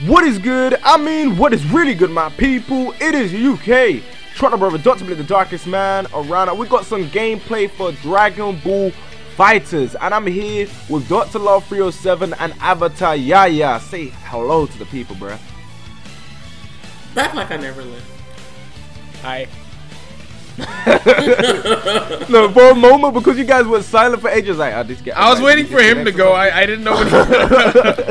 What is good? I mean, what is really good, my people? It is UK. Trying brother, dr.blick, the darkest man around. We got some gameplay for Dragon Ball FighterZ, and I'm here with Dr. Love 307 and Avatar Yaya. Say hello to the people, bruh. Back like I never left. Hi. No, for a moment, because you guys were silent for ages, like, oh, this guy. I was waiting for him to go. I didn't know what he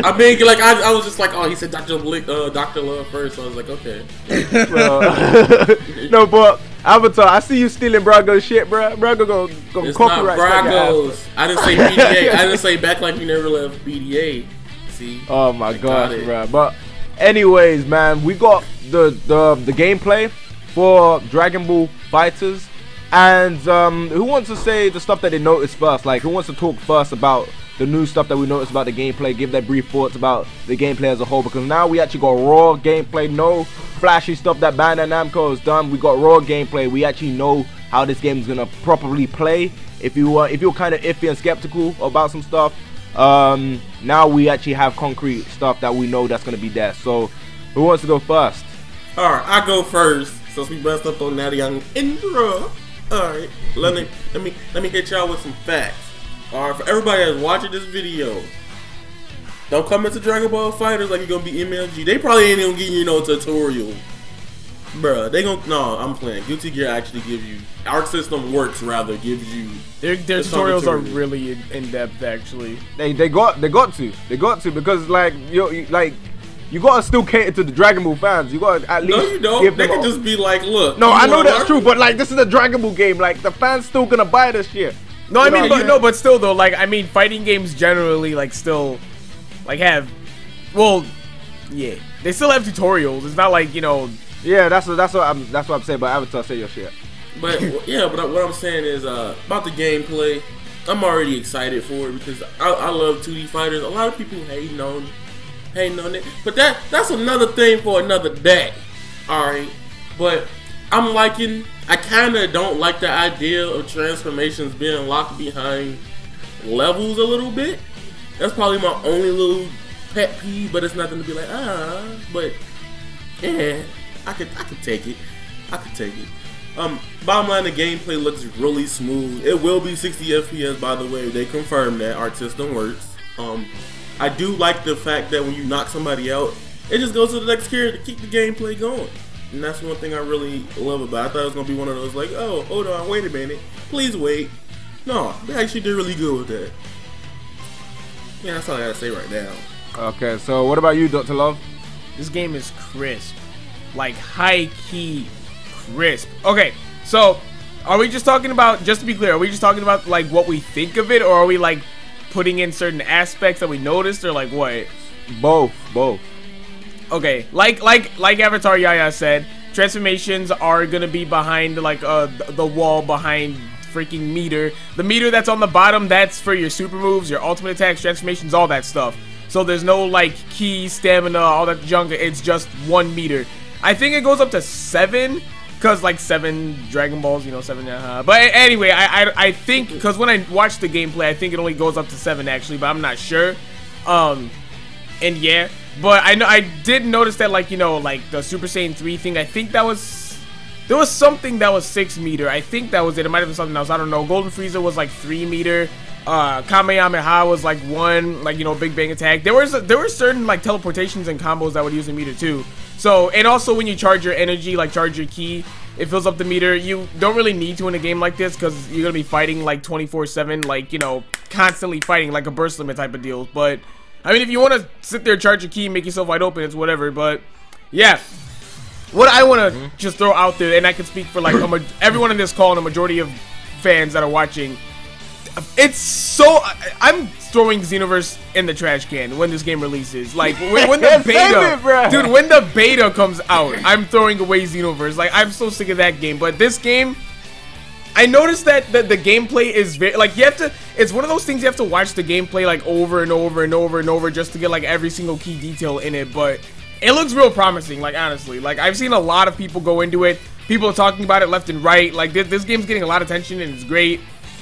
I mean, like, I was just like, oh, he said Dr. Blick, Dr. Love first, so I was like, okay. No, but Avatar, I see you stealing Brago's shit, bro. Brago gonna It's copyright not Brago's. I didn't say BDA. I didn't say back like you never left BDA. See? Oh my gosh, bro. But anyways, man, we got the gameplay for Dragon Ball FighterZ, and who wants to say the stuff that they noticed first? Like, who wants to talk first about the new stuff that we noticed about the gameplay? Give their brief thoughts about the gameplay as a whole, because now we actually got raw gameplay, no flashy stuff that Bandai Namco has done. We got raw gameplay. We actually know how this game is gonna properly play. If you're kind of iffy and skeptical about some stuff, now we actually have concrete stuff that we know that's gonna be there. So, who wants to go first? All right, I go first. Since we bust up on that young intro, alright, let me hit y'all with some facts. Alright, for everybody that's watching this video, don't come into Dragon Ball FighterZ like you're gonna be MLG. They probably ain't gonna give you no tutorial. Bruh, they gon' no, I'm playing. Guilty Gear actually gives you, Arc System Works rather gives you. Their tutorials are really in depth, actually. They got to because like you gotta still cater to the Dragon Ball fans. You gotta at least. No, you don't. They can just be like, look. No, I know that's true, but like this is a Dragon Ball game. Like the fans still gonna buy this shit. No, I mean, but still though, like I mean, fighting games generally like still, like have, well, yeah, they still have tutorials. It's not like, you know. Yeah, that's what I'm saying. But Avatar, say your shit. But yeah, but what I'm saying is about the gameplay. I'm already excited for it because I love 2D fighters. A lot of people hating on it, but that's another thing for another day. Alright, but I kinda don't like the idea of transformations being locked behind levels a little bit. That's probably my only little pet peeve, but it's nothing to be like, but yeah, I could take it. Bottom line, the gameplay looks really smooth. It will be 60 FPS, by the way. They confirmed that. Arc System Works. I do like the fact that when you knock somebody out, it just goes to the next character to keep the gameplay going. And that's one thing I really love about it. I thought it was going to be one of those like, oh, hold on, wait a minute. Please wait. No, they actually did really good with that. Yeah, that's all I got to say right now. Okay, so what about you, Dr. Love? This game is crisp. Like high-key crisp. Okay, so are we just talking about, just to be clear, are we just talking about like what we think of it, or are we like putting in certain aspects that we noticed, or like what? Both. Okay, like Avatar Yaya said, transformations are gonna be behind like the wall behind freaking meter. The meter that's on the bottom, that's for your super moves, your ultimate attacks, transformations, all that stuff. So there's no like key, stamina, all that junk. It's just 1 meter. I think it goes up to 7. Because like 7 Dragon Balls, you know, 7. But anyway, I think, because when I watched the gameplay, I think it only goes up to 7 actually, but I'm not sure. And yeah, but I did notice that, like, you know, like the Super Saiyan 3 thing. I think there was something that was 6 meter. I think that was it. It might have been something else. I don't know. Golden Frieza was like 3 meter. Kamehameha was like 1, like, you know, Big Bang Attack. There were certain like teleportations and combos that would use a meter too. So, and also when you charge your energy, like charge your ki, it fills up the meter. You don't really need to in a game like this because you're gonna be fighting like 24/7, like, you know, constantly fighting like a burst limit type of deal. But I mean, if you want to sit there, charge your ki, make yourself wide open, it's whatever. But yeah, what I want to just throw out there, and I can speak for like everyone in this call and a majority of fans that are watching. It's so, I'm throwing Xenoverse in the trash can when this game releases. Like when the beta, dude, when the beta comes out, I'm throwing away Xenoverse. Like, I'm so sick of that game. But this game, I noticed that the gameplay is very, like, you have to, it's one of those things you have to watch the gameplay like over and over and over and over just to get like every single key detail in it. But it looks real promising, like, honestly. Like, I've seen a lot of people go into it. People are talking about it left and right. Like, this game's getting a lot of attention and it's great.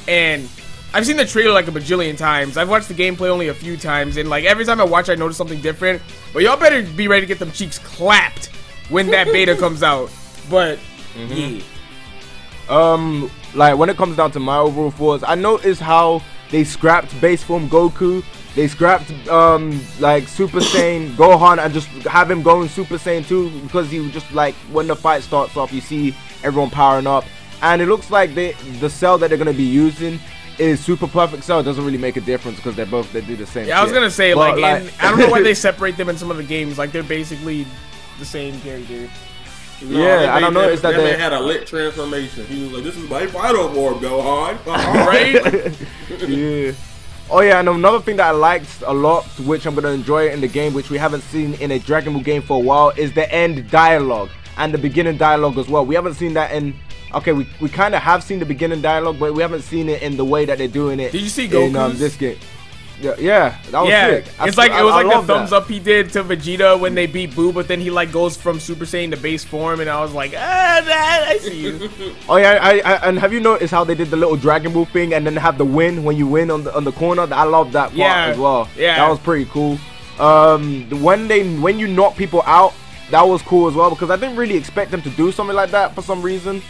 And I've seen the trailer like a bajillion times. I've watched the gameplay only a few times, and like every time I watch, I notice something different. But y'all better be ready to get them cheeks clapped when that beta comes out. But yeah. Like when it comes down to my overall thoughts, I noticed how they scrapped base form Goku. They scrapped like Super Saiyan Gohan and just have him going Super Saiyan 2 because he just like when the fight starts off, you see everyone powering up, and it looks like the cell that they're gonna be using is Super Perfect Cell. It doesn't really make a difference because they do the same. Yeah, I was gonna say but, like I don't know why they separate them in some of the games. Like they're basically the same character. No, yeah, I don't know. Is that man had a lit transformation. He was like, "This is my final form, Gohan." Right? Yeah. Oh yeah, and another thing that I liked a lot, which I'm gonna enjoy in the game, which we haven't seen in a Dragon Ball game for a while, is the end dialogue and the beginning dialogue as well. We haven't seen that in. Okay, we kind of have seen the beginning dialogue, but we haven't seen it in the way that they're doing it. Did you see Goku's? In this game? Yeah, that was sick. It's like it was like the thumbs up he did to Vegeta when they beat Boo, but then he like goes from Super Saiyan to base form, and I was like, I see you. Oh yeah, and have you noticed how they did the little Dragon Ball thing, and then have the win when you win on the corner? I love that part as well. Yeah, that was pretty cool. When you knock people out, that was cool as well because I didn't really expect them to do something like that for some reason.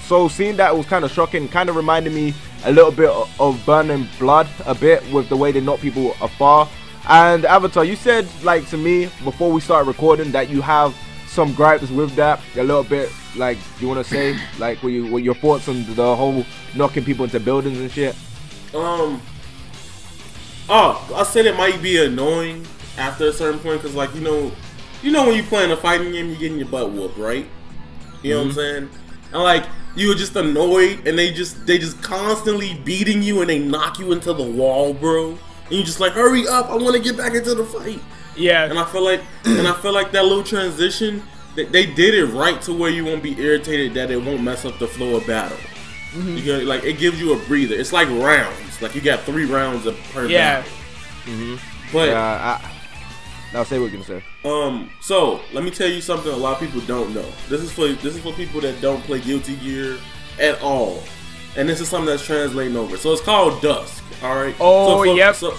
So seeing that was kind of shocking. Kind of reminded me a little bit of Burning Blood a bit with the way they knock people afar. And Avatar, you said like to me before we started recording that you have some gripes with that a little bit. Like, do you want to say like what your thoughts on the whole knocking people into buildings and shit? I said it might be annoying after a certain point because like you know when you playing a fighting game, you're getting your butt whooped, right? You know what I'm saying? And like you were just annoyed, and they just constantly beating you, and they knock you into the wall, bro. And you just like, hurry up! I want to get back into the fight. Yeah. And I feel like that little transition, they did it right to where you won't be irritated that it won't mess up the flow of battle. You got, like it gives you a breather. It's like rounds. Like you got 3 rounds per battle. But now say what you're gonna say. So let me tell you something a lot of people don't know. This is for people that don't play Guilty Gear at all, and this is something that's translating over. So it's called Dusk. All right. Oh, yep. So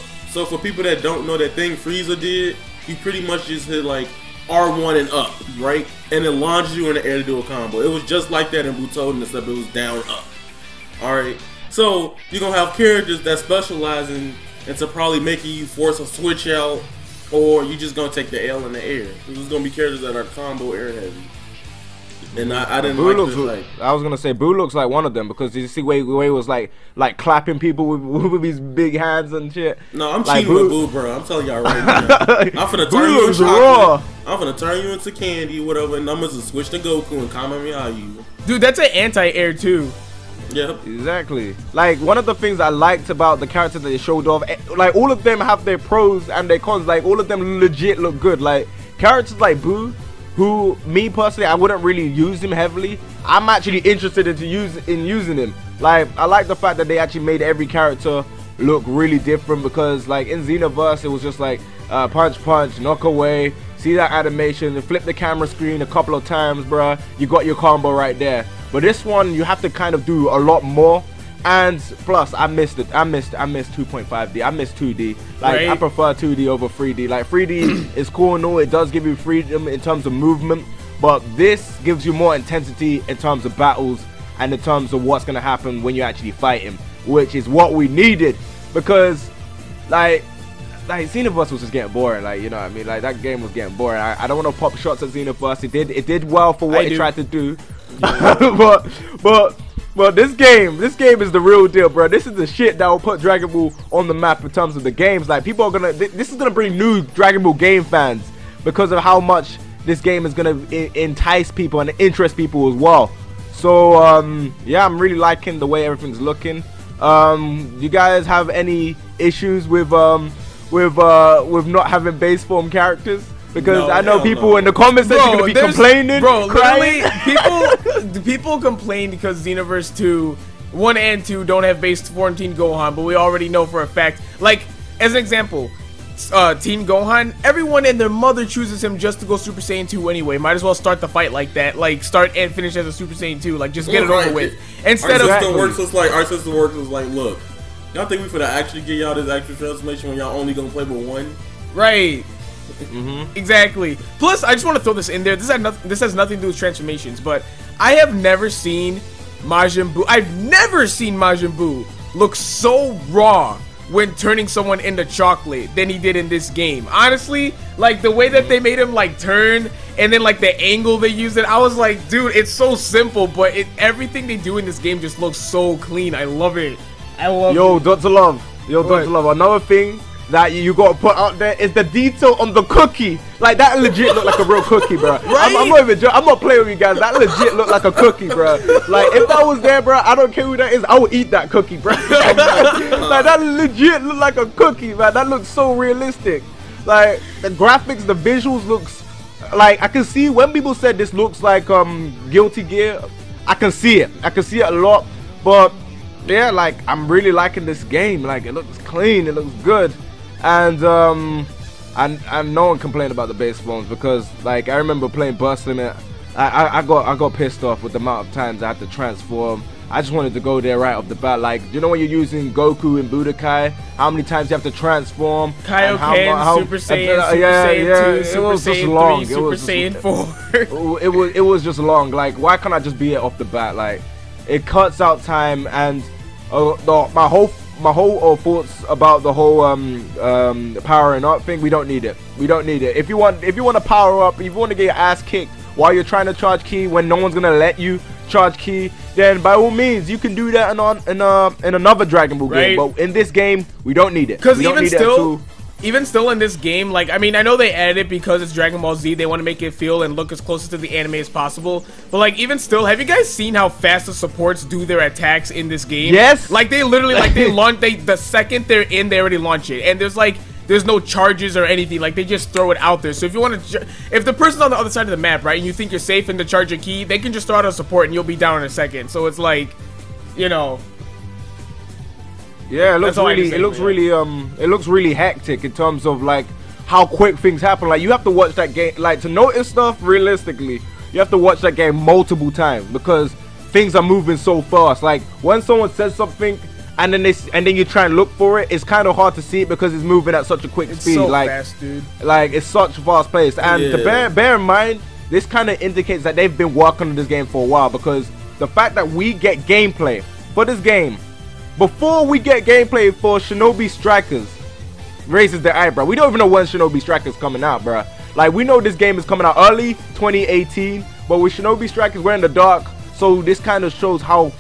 for people that don't know that thing Frieza did, you pretty much just hit like R1 and up, right? And it launches you in the air to do a combo. It was just like that in Butoden, except it was down up. All right. So you're gonna have characters that specialize into probably making you force a switch out. Or you just gonna take the L in the air. This is gonna be characters that are combo air heavy. And I didn't Boo like this. Like, I was gonna say Boo looks like one of them because you see way was like clapping people with his big hands and shit. No, I'm like cheating with Boo, bro. I'm telling y'all right now. I'm finna turn you into chocolate. I'm finna turn you into candy, whatever, and I'm gonna switch to Goku and Kamehameha you. Dude, that's an anti-air too. Yep. Exactly. Like one of the things I liked about the characters that they showed off, like all of them have their pros and their cons. Like all of them legit look good. Like characters like Boo, who me personally I wouldn't really use him heavily. I'm actually interested in using him. Like I like the fact that they actually made every character look really different because like in Xenoverse it was just like punch, knock away. See that animation, flip the camera screen a couple of times, bruh. You got your combo right there. But this one, you have to kind of do a lot more. And plus, I missed it. I missed 2.5D. I missed 2D. Like, right. I prefer 2D over 3D. Like, 3D is cool and all. It does give you freedom in terms of movement. But this gives you more intensity in terms of battles and in terms of what's going to happen when you actually fight him. Which is what we needed. Because, like Xenoverse was just getting boring, like, you know what I mean? Like, that game was getting boring. I don't want to pop shots at Xenoverse. It did well for what it tried to do. but this game is the real deal, bro. This is the shit that will put Dragon Ball on the map in terms of the games. Like, people are gonna, this is gonna bring new Dragon Ball game fans because of how much this game is gonna entice people and interest people as well. So yeah, I'm really liking the way everything's looking. You guys have any issues with not having base form characters? Because I know people in the comments section are gonna be complaining. Bro, literally, people complain because Xenoverse 2, 1 and 2 don't have base form Teen Gohan, but we already know for a fact. Like, as an example, Teen Gohan, everyone and their mother chooses him just to go Super Saiyan 2 anyway. Might as well start the fight like that. Like, start and finish as a Super Saiyan 2. Like, just get it over with. Instead our system works was like, look, Y'all think we finna actually get y'all this extra transformation when y'all only gonna play with one? Right. Exactly. Plus, I just want to throw this in there. This has nothing to do with transformations, but I have never seen Majin Buu. I've never seen Majin Buu look so raw when turning someone into chocolate than he did in this game. Honestly, like the way that they made him like turn and then like the angle they used it, I was like, dude, it's so simple, but everything they do in this game just looks so clean. I love it. I love it. Yo, Dr. Love. Dr. Love. Another thing that you gotta put out there is the detail on the cookie. Like that legit look like a real cookie, bro. Right? I'm not playing with you guys. That legit look like a cookie, bro. Like if I was there, bro, I don't care who that is, I would eat that cookie, bro. Like that legit look like a cookie, man. That looks so realistic. Like the graphics, the visuals looks like I can see when people said this looks like Guilty Gear. I can see it. I can see it a lot, but yeah, like I'm really liking this game. Like it looks clean, it looks good. And no one complained about the base forms because like I remember playing Burst Limit. I got pissed off with the amount of times I had to transform. I just wanted to go there right off the bat. Like, you know when you're using Goku and Budokai, how many times you have to transform? Kaioken, Super Saiyan, Super Saiyan 2, Super Saiyan 3, Super Saiyan 4. it was just long. Like, why can't I just be it off the bat? Like, it cuts out time and my whole thoughts about the whole powering up thing. We don't need it. We don't need it. If you want to power up, if you want to get your ass kicked while you're trying to charge ki when no one's gonna let you charge ki, then by all means you can do that in another Dragon Ball game. But in this game, we don't need it. Because even still in this game, like, I mean, I know they added it because it's Dragon Ball Z. They want to make it feel and look as close to the anime as possible. But, like, even still, have you guys seen how fast the supports do their attacks in this game? Yes. Like, they literally, like, the second they're in, they already launch it. And there's no charges or anything. Like, they just throw it out there. So if you want to, if the person's on the other side of the map, right, and you think you're safe in the charge your ki, they can just throw out a support and you'll be down in a second. So it's like, you know. Yeah, it looks really hectic in terms of like how quick things happen. Like you have to watch that game, like to notice stuff realistically. You have to watch that game multiple times because things are moving so fast. Like when someone says something and then you try and look for it, it's kind of hard to see it because it's moving at such a quick speed. So like fast, dude. Like it's such fast pace. And to bear in mind, this kind of indicates that they've been working on this game for a while because the fact that we get gameplay for this game before we get gameplay for Shinobi Strikers raises the eyebrow. We don't even know when Shinobi Strikers coming out, bruh. Like we know this game is coming out early 2018, but with Shinobi Strikers we're in the dark. So this kind of shows how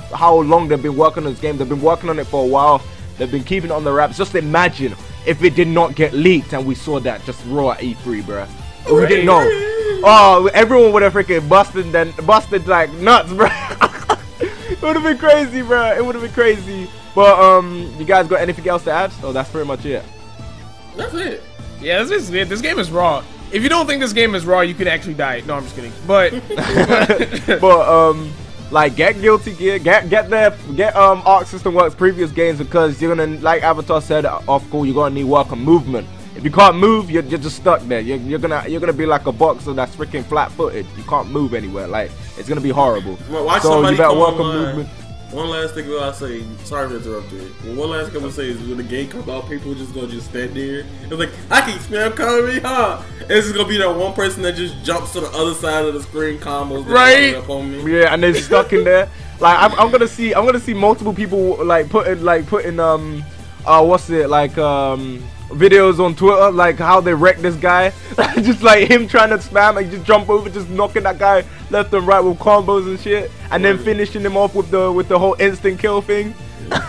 long they've been working on this game. They've been working on it for a while. They've been keeping it on the wraps. Just imagine if it did not get leaked and we saw that just raw at E3, bruh. We didn't know. Oh, everyone would have freaking busted like nuts, bruh. It would have been crazy, bruh. It would have been crazy. But you guys got anything else to add? Oh, that's pretty much it. That's it. Yeah, this is it. This game is raw. If you don't think this game is raw, you could actually die. No, I'm just kidding. But like get Guilty Gear, get Arc System Works previous games because you're gonna, like Avatar said off call, you're gonna need work on movement. If you can't move, you're just stuck there. You're gonna be like a boxer that's freaking flat-footed. You can't move anywhere. Like it's gonna be horrible. Well, so you better work on movement. One last thing I say, sorry to interrupt you. One last thing I'm gonna say is when the game comes out, people just gonna stand there. It's like, I can smell coming, huh? And it's just gonna be that one person that just jumps to the other side of the screen combos. Right. Up on me. Yeah, and they're stuck in there. Like I'm gonna see multiple people like putting what's it like videos on Twitter, like how they wreck this guy. Just like him trying to spam and just jump over, just knocking that guy left and right with combos and shit, and then finishing him off with the whole instant kill thing.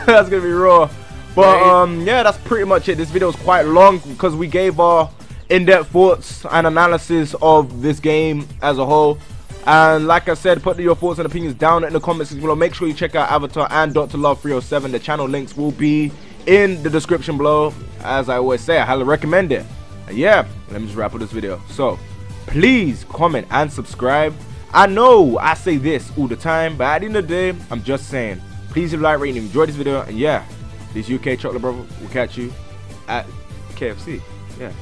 That's gonna be raw. But yeah, that's pretty much it. This video is quite long because we gave our in-depth thoughts and analysis of this game as a whole. And like I said, put your thoughts and opinions down in the comments below. Make sure you check out Avatar and Dr. Love 307. The channel links will be in the description below. As I always say, I highly recommend it. And yeah, let me just wrap up this video. So please comment and subscribe. I know I say this all the time, but at the end of the day, I'm just saying, please leave a like, rate, and enjoy this video. And yeah, this UK Chocolate Brother will catch you at KFC. Yeah.